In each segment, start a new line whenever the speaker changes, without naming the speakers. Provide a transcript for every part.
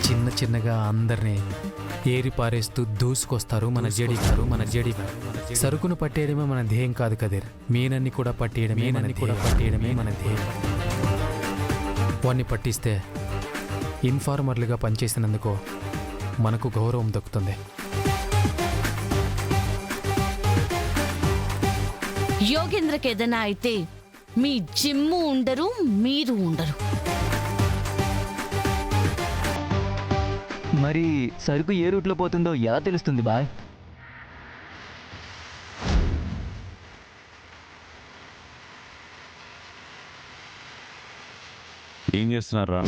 చిన్న చిన్నగా అందరినీ ఏరి పారేస్తూ దూసుకొస్తారు మన జేడీ గారు. సరుకును పట్టేయడమే మన ధ్యేయం కాదు కదీర్, మీనన్ని కూడా పట్టేయడమే మన ధ్యేయం. వాణ్ణి పట్టిస్తే ఇన్ఫార్మర్లుగా పనిచేసినందుకు మనకు గౌరవం దక్కుతుంది.
యోగేంద్రకి ఏదైనా అయితే మీ జిమ్ము ఉండరు, మీరు ఉండరు.
మరి సరుకు ఏ రూట్లో పోతుందో ఎలా తెలుస్తుంది బాయ్?
ఏం చేస్తున్నారా?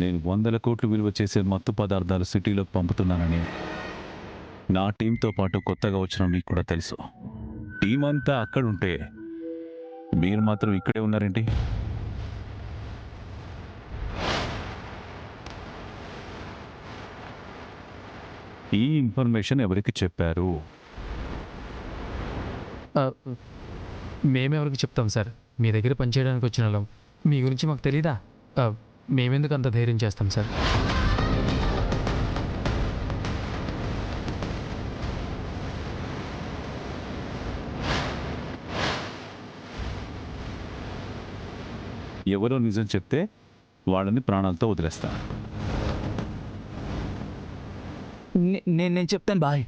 నేను 100 కోట్లు విలువ చేసే మత్తు పదార్థాలు సిటీలోకి పంపుతున్నానని నా టీంతో పాటు కొత్తగా వచ్చిన మీకు కూడా తెలుసు. టీం అంతా అక్కడుంటే మీరు మాత్రం ఇక్కడే ఉన్నారేంటి? ఈ ఇన్ఫర్మేషన్ ఎవరికి చెప్పారు?
మేమెవరికి చెప్తాం సార్, మీ దగ్గర పనిచేయడానికి వచ్చిన వాళ్ళం. మీ గురించి మాకు తెలీదా? మేమెందుకు అంత ధైర్యం చేస్తాం సార్?
ఎవరో నిజం చెప్తే వాళ్ళని ప్రాణాలతో వదిలేస్తాను.
నేను చెప్తాను బాయ్.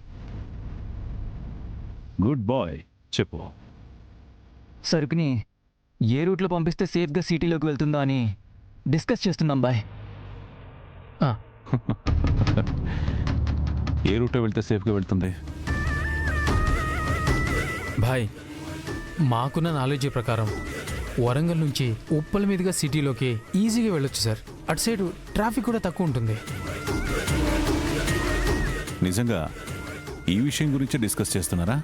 గుడ్ బాయ్, చెప్పు.
సరుకుని ఏ రూట్లో పంపిస్తే సేఫ్గా సిటీలోకి వెళ్తుందో అని డిస్కస్ చేస్తున్నాం బాయ్.
ఏ రూట్లో వెళ్తే సేఫ్గా వెళ్తుంది?
భాయ్, మాకున్న నాలెడ్జ్ ప్రకారం వరంగల్ నుంచి ఉప్పల మీదుగా సిటీలోకి ఈజీగా వెళ్ళొచ్చు సార్. అటు సైడ్ ట్రాఫిక్ కూడా తక్కువ ఉంటుంది.
నిజంగా ఈ విషయం గురించి డిస్కస్ చేస్తున్నారా?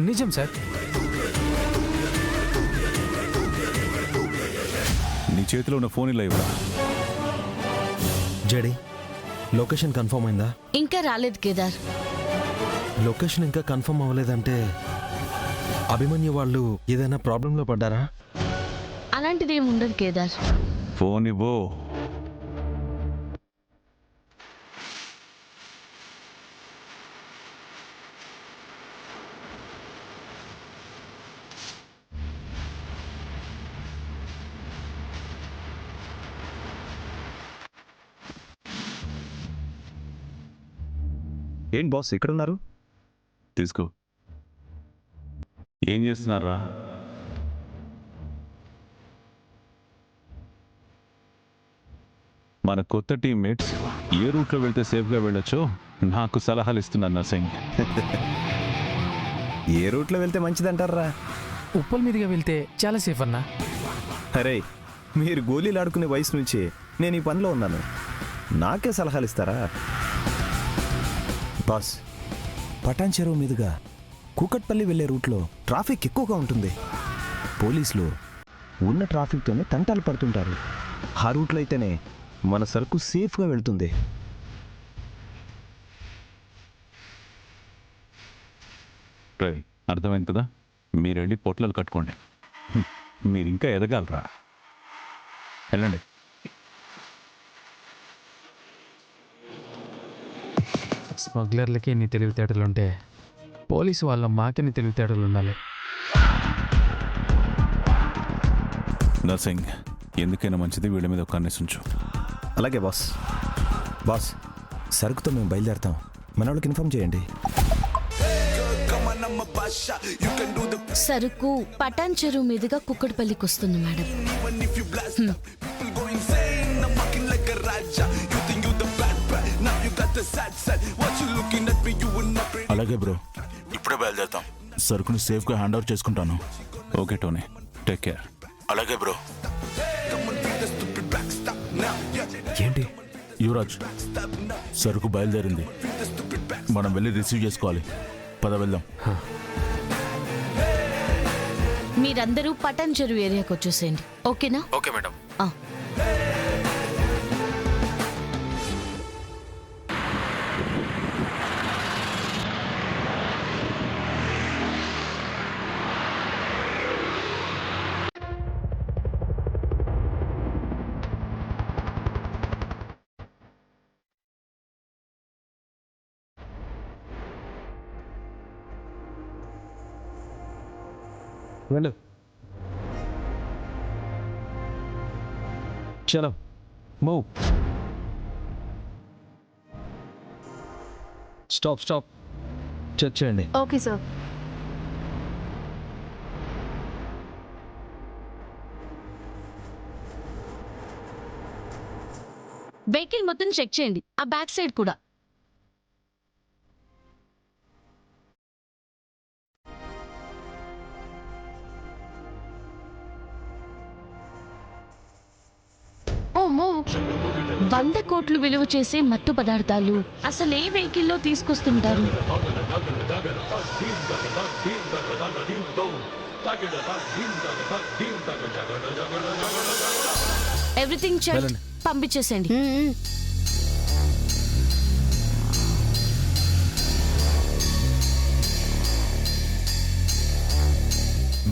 నిజం సార్.
నీ చేతిలో ఉన్న ఫోన్ ఇలా ఇవ్వరా?
జడి, లొకేషన్ కన్ఫర్మ్ అయిందా?
ఇంకా రాలేదు కేదార్.
లొకేషన్ ఇంకా కన్ఫర్మ్ అవ్వలేదంటే అభిమన్యు వాళ్ళు ఏదైనా ప్రాబ్లంలో పడ్డారా?
అలాంటిది ఏమి ఉండదు కేదార్.
ఫోన్ ఇవ్వు.
ఏం బాస్ ఎక్కడున్నారు?
తీసుకో. ఏం చేస్తున్నారా? మన కొత్త టీమ్మేట్స్ ఏ రూట్లో వెళ్తే సేఫ్గా వెళ్ళొచ్చో నాకు సలహాలు ఇస్తున్నారు నర్సింగ్.
ఏ రూట్లో వెళ్తే మంచిదంటారా?
ఉప్పల మీదుగా వెళ్తే చాలా సేఫ్ అన్నా.
అరే, మీరు గోళీలు ఆడుకునే వయసు నుంచి నేను ఈ పనిలో ఉన్నాను, నాకే సలహాలు ఇస్తారా? బాస్, పటాన్ చెరువు మీదుగా కూకట్పల్లి వెళ్ళే రూట్లో ట్రాఫిక్ ఎక్కువగా ఉంటుంది. పోలీసులు ఉన్న ట్రాఫిక్తోనే తంటాలు పడుతుంటారు. ఆ రూట్లో అయితేనే మన సరుకు సేఫ్గా వెళ్తుంది.
అర్థమైంది కదా? మీరు వెళ్ళి పొట్లాలు కట్టుకోండి. మీరు ఇంకా ఎదగాలరా. వెళ్ళండి.
స్మగ్లర్లకి ఎన్ని తెలివితేటలు ఉంటే పోలీసు వాళ్ళ మాకెన్ని తెలివితేటలు ఉండాలి.
నర్సింగ్, ఎందుకైనా మంచిది వీళ్ళ మీద ఒక కన్నేసి ఉంచు.
అలాగే బాస్. బాస్, సరుకుతో మేము బయలుదేరుతాం, మన వాళ్ళకి ఇన్ఫార్మ్ చేయండి.
సరుకు పటాన్ చెరువు మీదుగా కుక్కడపల్లికి వస్తుంది మేడం.
అలాగే బ్రో, ఇప్పుడే బయలుదేరుతాం. సరుకుని సేఫ్గా హ్యాండ్ ఓవర్ చేసుకుంటాను.
Okay Tony, take care.
అలాగే బ్రో.
ఏంటి
యువరాజ్, సరుకు బయలుదేరింది, మనం వెళ్ళి రిసీవ్ చేసుకోవాలి. పద వెళ్దాం.
మీరందరూ పటాన్ చెరువు ఏరియాకి వచ్చేసేయండి, ఓకేనా?
Okay madam.
ఆ.
వెళ్ళు. చలో మూవ్. స్టాప్ చెక్ చేయండి.
Okay sir.
వెహికల్ మొత్తం చెక్ చేయండి, ఆ బ్యాక్ సైడ్ కూడా. ఓ మో, 100 కోట్లు విలువ చేసే మత్తు పదార్థాలు అసలు ఏ వెహికల్లో తీసుకొస్తుంటారు? ఎవ్రీథింగ్ చెక్,
వెళ్ళండి.
పంపించేసేయండి.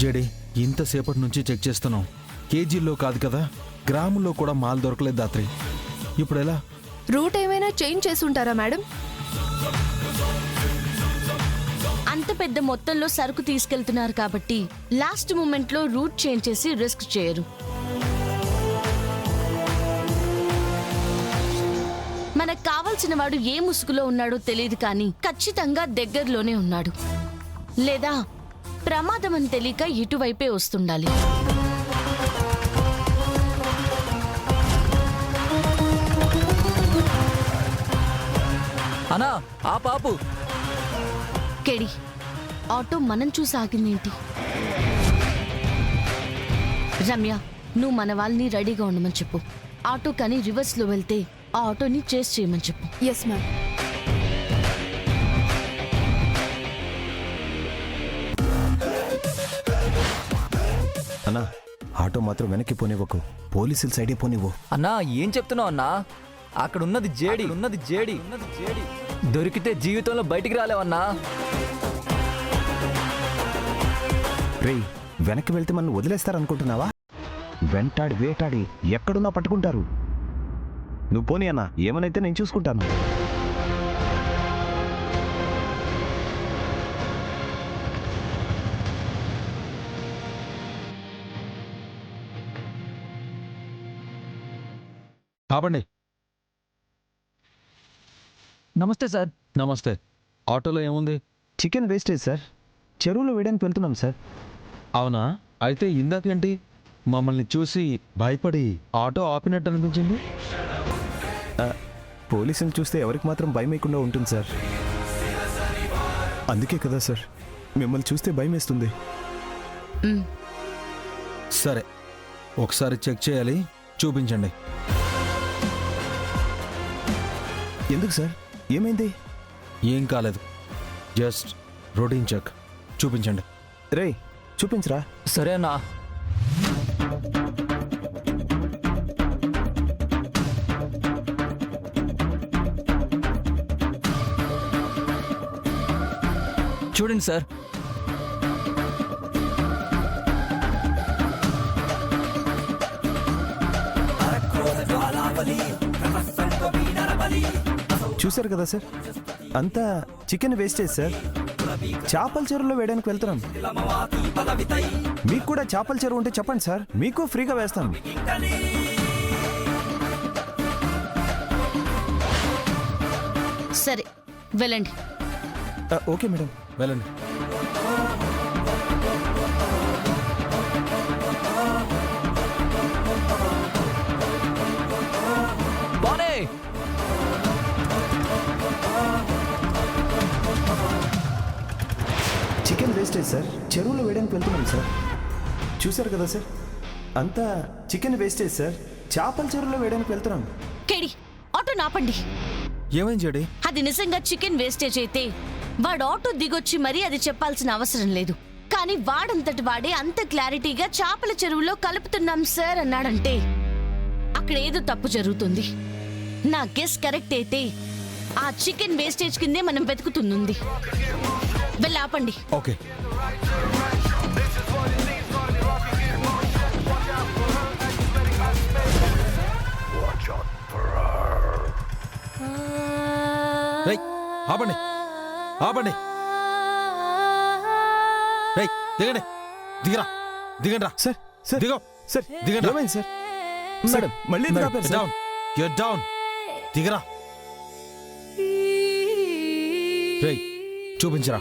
జేడి, ఇంతసేపటి నుంచి చెక్ చేస్తున్నాం. కేజీల్లో కాదు కదా, గ్రాముల్లో కూడా మాల్ దొరకలేదు దాత్రి. ఇప్పుడు ఎలా?
రూట్ ఏమైనా చేంజ్ చేసి ఉంటారా మేడం?
అంత పెద్ద మొత్తంలో సరుకు తీసుకెళ్తున్నారు కాబట్టి లాస్ట్ మూమెంట్ లో రూట్ చేంజ్ చేసి రిస్క్ చేయరు. మనకు కావాల్సిన వాడు ఏ ముసుగులో ఉన్నాడో తెలియదు కానీ ఖచ్చితంగా దగ్గరలోనే ఉన్నాడు, లేదా ప్రమాదం అని తెలియక ఇటువైపే వస్తుండాలి.
అన్నా ఆ పాపు
కేడి, ఆటో మనం చూసి ఆగిందేంటి? రమ్య, నువ్వు మన వాళ్ళని రెడీగా ఉండమని చెప్పు. ఆటో కానీ రివర్స్ లో వెళ్తే ఆ ఆటోని చేస్ చేయమని చెప్పు.
Yes ma'am.
అన్నా ఆటో మాత్రం వెనక్కి పోనివ్వకు, పోలీసుల సైడే పోనివ్వు.
అన్నా ఏం చెప్తున్నావు అన్నా? అక్కడ ఉన్నది జేడి దొరికితే జీవితంలో బయటికి రాలేవన్నా.
రేయ్, వెనక్కి వెళ్తే మనం వదిలేస్తారనుకుంటున్నావా? వెంటాడి వేటాడి ఎక్కడున్నా పట్టుకుంటారు. నువ్వు పోనీ అన్నా, ఏమనైతే నేను చూసుకుంటాను.
ఆపండి.
నమస్తే సార్.
నమస్తే. ఆటోలో ఏముంది?
చికెన్ వేస్టేజ్ సార్, చెరువులో వేయడానికి వెళ్తున్నాం సార్.
అవునా? అయితే ఇందాకేంటి మమ్మల్ని చూసి భయపడి ఆటో ఆపినట్టు అనిపించింది?
పోలీసులు చూస్తే ఎవరికి మాత్రం భయం వేయకుండా ఉంటుంది సార్. అందుకే కదా సార్ మిమ్మల్ని చూస్తే భయం వేస్తుంది.
సరే, ఒకసారి చెక్ చేయాలి, చూపించండి.
ఎందుకు సార్, ఏమైంది?
ఏం కాలేదు, జస్ట్ రొటీన్ చెక్. చూపించండి.
రేయ్ చూపించరా.
సరే అన్నా. చూడండి సార్.
చూశారు కదా సార్, అంతా చికెన్ వేస్టేజ్ సార్. చేపల చెరువులో వేయడానికి వెళ్తున్నాం. మీకు కూడా చేపల చెరువు ఉంటే చెప్పండి సార్, మీకు ఫ్రీగా వేస్తాం.
సరే వెళ్ళండి.
ఓకే మేడం,
వెళ్ళండి.
బానే
చికెన్ వేస్టేజ్ సార్, చెరువులో వేయడానికి వెళ్తున్నాం సార్. చూశారు కదా సార్, అంతా చికెన్ వేస్టేజ్ సార్. చేపల చెరువులో వేయడానికి వెళ్తున్నాం.
కేడి, ఆటో నాపండి.
ఏమైంది జేడి?
అది నిజంగా చికెన్ వేస్టేజ్ అయితే వాడు ఆటో దిగొచ్చి మరీ అది చెప్పాల్సిన అవసరం లేదు. కానీ వాడంతటి వాడే అంత క్లారిటీగా చేపల చెరువులో కలుపుతున్నాం సార్ అన్నాడంటే అక్కడ ఏదో తప్పు జరుగుతుంది. నా గెస్ కరెక్ట్ అయితే ఆ చికెన్ వేస్టేజ్ కిందే మనం వెతుకుతుంది. వెళ్ళి ఆపండి.
ఓకే. రేయ్, ఆపండి ఆపండి. రేయ్, దిగండి. దిగరా, దిగండి రా.
సార్ సార్
దిగో
సార్
దిగండి.
ఏమైంది సార్? మేడం మళ్ళీ ఎందుకు ఆపారు సార్?
Down, get down. దిగరా. రేయ్, చూపించరా.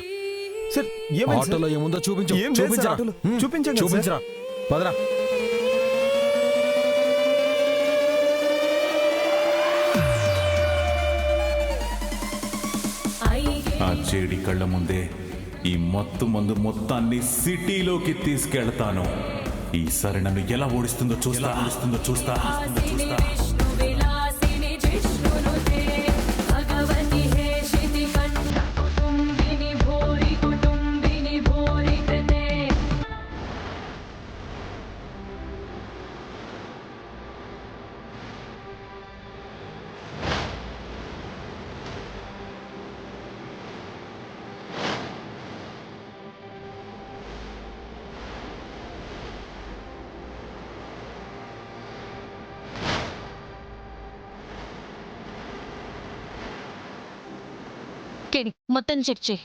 సార్ ఏమైంది సార్?
ఆటోలో ఏముందో చూపించు.
ఏం లేదు సార్
చూపించరా.
ఆటోలో.
హ్మ్,
చూపించండి సార్.
చూపించరా. పదరా.
ఆ జేడి కళ్ళ ముందే ఈ మత్తు మందు మొత్తాన్ని సిటీలోకి తీసుకెళ్తాను. ఈసారి నన్ను ఎలా ఓడిస్తుందో చూస్తా.
కేడి మొత్తం చెక్ చేయి.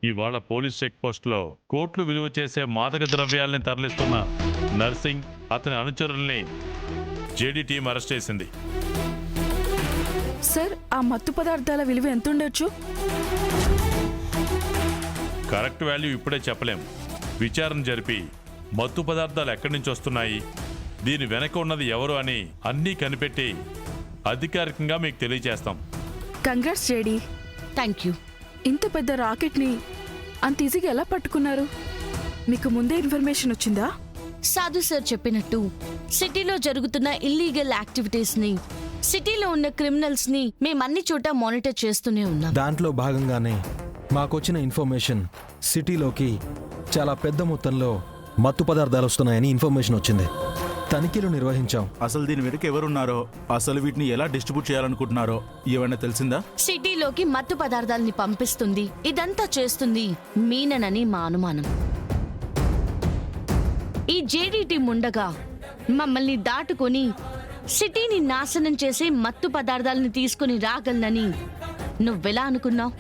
ఇవాళ పోలీస్ చెక్ పోస్టులో కోట్లు విలువ చేసే మాదక ద్రవ్యాల్ని తరలిస్తున్న నర్సింగ్ అతని అనుచరుల్ని జేడీ టీం అరెస్ట్ చేసింది.
సార్ ఆ మత్తు పదార్థాల విలువ ఎంత ఉండొచ్చు?
కరెక్ట్ వాల్యూ ఇప్పుడే చెప్పలేం. విచారణ జరిపి మత్తు పదార్థాలు ఎక్కడి నుంచి వస్తున్నాయి, దీని వెనక ఉన్నది ఎవరు అని అన్నీ కనిపెట్టి అధికారికంగా మీకు తెలియజేస్తాం.
Congrats JD.
Thank you.
ఇంత పెద్ద రాకెట్ని అంత ఈజీగా ఎలా పట్టుకున్నారు? మీకు ముందే ఇన్ఫర్మేషన్ వచ్చిందా?
సాధు సార్ చెప్పినట్టు సిటీలో జరుగుతున్న ఇల్లీగల్ యాక్టివిటీస్ ని, సిటీలో ఉన్న క్రిమినల్స్ ని మేమన్ని చోట మానిటర్ చేస్తూనే ఉన్నాం.
దాంట్లో భాగంగానే మాకొచ్చిన ఇన్ఫర్మేషన్ సిటీలోకి చాలా పెద్ద మొత్తంలో మత్తు పదార్థాలు వస్తున్నాయని ఇన్ఫర్మేషన్ వచ్చింది. తనిఖీలు నిర్వహించాం.
అసలు దీని వెనుక ఎవరున్నారో, అసలు వీటిని ఎలా డిస్ట్రిబ్యూట్ చేయాలనుకుంటున్నారో ఏమైనా తెలిసిందా?
సిటీలోకి మత్తు పదార్థాలని పంపిస్తుంది, ఇదంతా చేస్తుంది మీననని మా అనుమానం. ఈ జేడీ టీం ఉండగా మమ్మల్ని దాటుకొని సిటీని నాశనం చేసే మత్తు పదార్థాలని తీసుకుని రాగలనని నువ్వెలా అనుకున్నావు?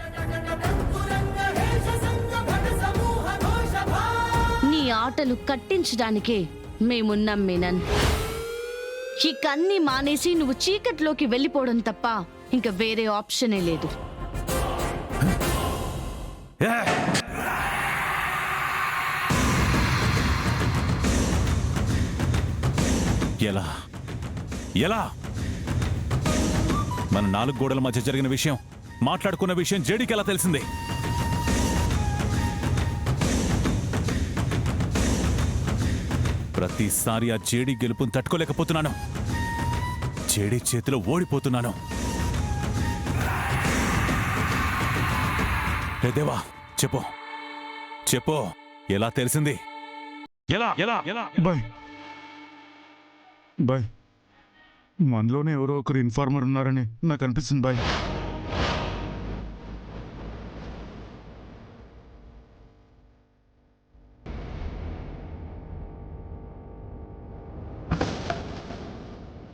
నీ ఆటలు కట్టించడానికే మేమున్నాం మీనన్. ఇక అన్నీ మానేసి నువ్వు చీకట్లోకి వెళ్ళిపోవడం తప్ప ఇంకా వేరే ఆప్షనే లేదు.
ఎలా ఎలా మన 4 గోడల మధ్య జరిగిన విషయం, మాట్లాడుకున్న విషయం జేడీకి ఎలా తెలిసింది? ప్రతిసారి ఆ జేడీ గెలుపుని తట్టుకోలేకపోతున్నాను. జేడీ చేతిలో ఓడిపోతున్నాను. హే దేవా, చెప్పు చెప్పు, ఎలా తెలిసింది? ఎలా ఎలా ఎలా
బాయ్ బాయ్, మనలోనే ఎవరో ఒకరు ఇన్ఫార్మర్ ఉన్నారని నాకు అనిపిస్తుంది బాయ్.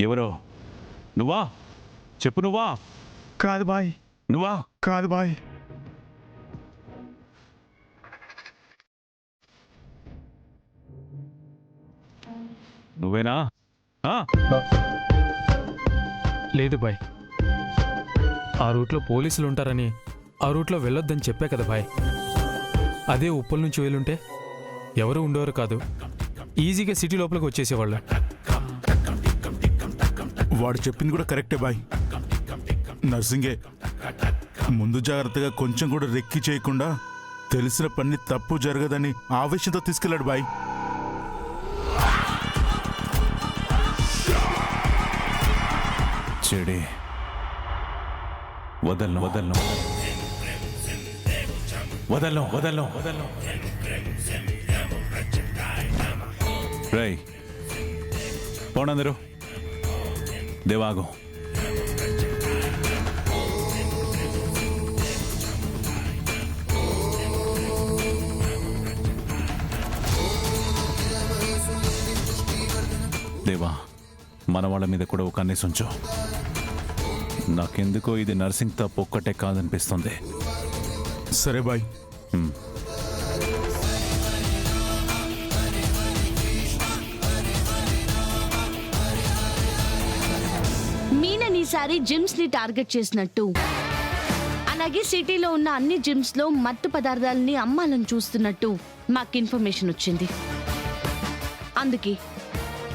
ఎవరో? నువ్వా? చెప్పు. నువ్వా?
కాదు బాయ్,
నువ్వా?
కాదు బాయ్.
నువ్వేనా ఆ?
లేదు బాయ్, ఆ రూట్లో పోలీసులు ఉంటారని ఆ రూట్లో వెళ్ళొద్దని చెప్పా కదా బాయ్. అదే ఉప్పల్ నుంచి వెళ్ళుంటే ఎవరు ఉండేవారు కాదు, ఈజీగా సిటీ లోపలికి వచ్చేసేవాళ్ళు.
వాడు చెప్పింది కూడా కరెక్టే బాయ్. నర్సింగే ముందు జాగ్రత్తగా కొంచెం కూడా రెక్కి చేయకుండా తెలిసిన పని తప్పు జరగదని ఆవేశంతో తీసుకెళ్ళాడు బాయ్.
చెడి వదలను వదలను వదలను వదలను వదలను. రై పోనందరూ దేవాగం. దేవా, మన వాళ్ళ మీద కూడా ఒక కన్నేసి ఉంచు. నాకెందుకో ఇది నర్సింగ్ తప్పు ఒక్కటే కాదనిపిస్తుంది.
సరే బాయ్.
మీనన్ ఈసారి జిమ్స్ ని టార్గెట్ చేసినట్టు, అలాగే సిటీలో ఉన్న అన్ని జిమ్స్ లో మత్తు పదార్థాలని అమ్మాలని చూస్తున్నట్టు మాకు ఇన్ఫర్మేషన్ వచ్చింది. అందుకే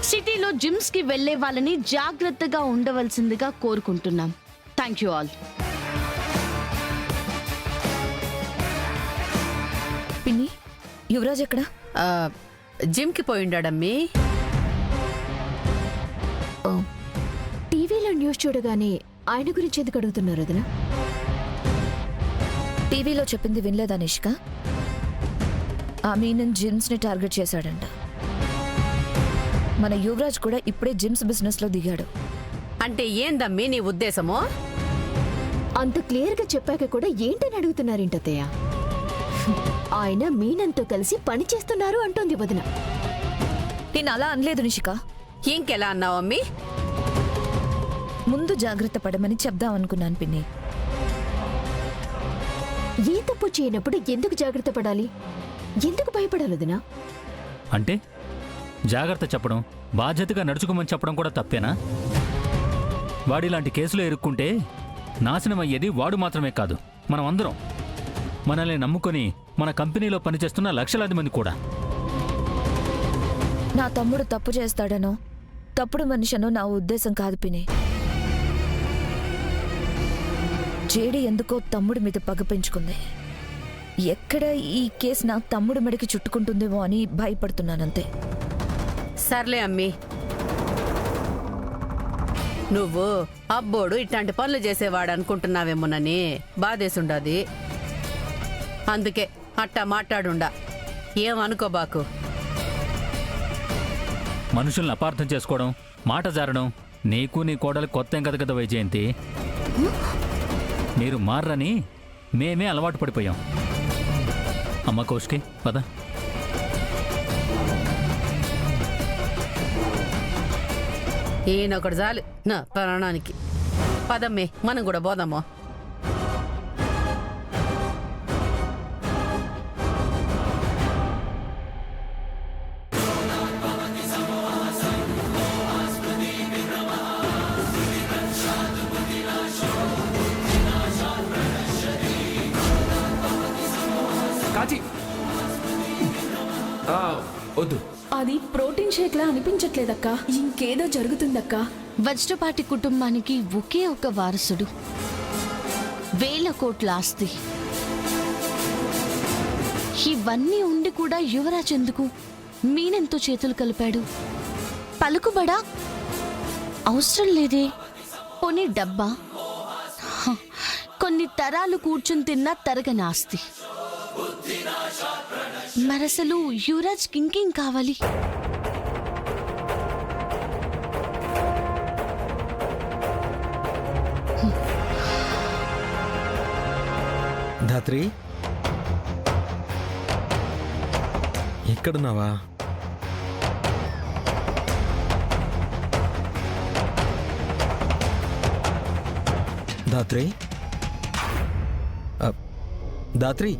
సిటీలో జిమ్స్ కి వెళ్లే వాళ్ళని జాగ్రత్తగా ఉండవలసిందిగా కోరుకుంటున్నాం. Thank you all.
పిన్ని, యువరాజ్ ఎక్కడ?
జిమ్కి పోయిండాడమ్మీ.
టీవీలో న్యూస్ చూడగానే ఆయన గురించి ఎందుకు అడుగుతున్నారు వదినా? టీవీలో చెప్పింది వినలేదా నిష్క? ఆ మీనన్ జిమ్స్ ని టార్గెట్ చేశాడంట. మన యువరాజ్ కూడా ఇప్పుడే జిమ్స్ బిజినెస్ లో దిగాడు.
అంటే ఏందమ్మీ నీ ఉద్దేశమో?
అంత క్లియర్ గా చెప్పాక కూడా ఏంటని అడుగుతున్నారేంటత్తయ్య? ఆయన మీనన్తో కలిసి పని చేస్తున్నారు అంటోంది వదిన. నేను అలా అనలేదు నిషిక.
ఇంకెలా అన్నావమ్మీ?
ముందు జాగ్రత్త పడమని చెప్దామనుకున్నాను పిన్ని. ఏ తప్పు చేయనప్పుడు ఎందుకు జాగ్రత్త పడాలి? ఎందుకు భయపడాలి వదినా?
అంటే జాగ్రత్త చెప్పడం, బాధ్యతగా నడుచుకోమని చెప్పడం కూడా తప్పేనా? వాడిలాంటి కేసులో ఇరుక్కుంటే నాశనం అయ్యేది వాడు మాత్రమే కాదు, మనం అందరం. మనల్ని నమ్ముకొని మన కంపెనీలో పనిచేస్తున్న లక్షలాది మంది కూడా.
నా తమ్ముడు తప్పు చేస్తాడనో తప్పుడు మనిషనో నా ఉద్దేశం కాదు పిన్ని. జేడి ఎందుకో తమ్ముడి మీద పగ పెంచుకుంది. ఎక్కడ ఈ కేసు నా తమ్ముడి మెడకి చుట్టుకుంటుందేమో అని భయపడుతున్నానంతే.
సర్లే అమ్మీ, నువ్వు అబ్బోడు ఇట్లాంటి పనులు చేసేవాడు అనుకుంటున్నావేమోనని బాధేసుండది. అందుకే అట్టా మాట్లాడుండా. ఏమనుకోబాకు.
మనుషుల్ని అపార్థం చేసుకోవడం, మాట జారడం నీకు నీ కోడలు కొత్త ఏం కదా వైజయంతి. మీరు మారని మేమే అలవాటు పడిపోయాం. అమ్మ కౌశికి పద.
ఈయనొకడు చాలు నా ప్రాణానికి. పదమ్మే, మనం కూడా పోదామో.
వద్దు,
అది ప్రోటీన్ షేక్ లా అనిపించట్లేదక్క. ఇంకేదో జరుగుతుందక్కా.
వజ్రపాటి కుటుంబానికి ఒకే ఒక వారసుడు, 1000 కోట్ల ఆస్తి. ఇవన్నీ ఉండి కూడా యువరాజ్ ఎందుకు మీనెంతో చేతులు కలిపాడు? పలుకుబడా? అవసరం లేదే. పోనీ డబ్బా? కొన్ని తరాలు కూర్చుని తిన్నా తరగని ఆస్తి. మరసలు యువరాజ్ ఇంకేం కావాలి?
ధాత్రి, ఎక్కడున్నావా? ధాత్రి, ధాత్రి,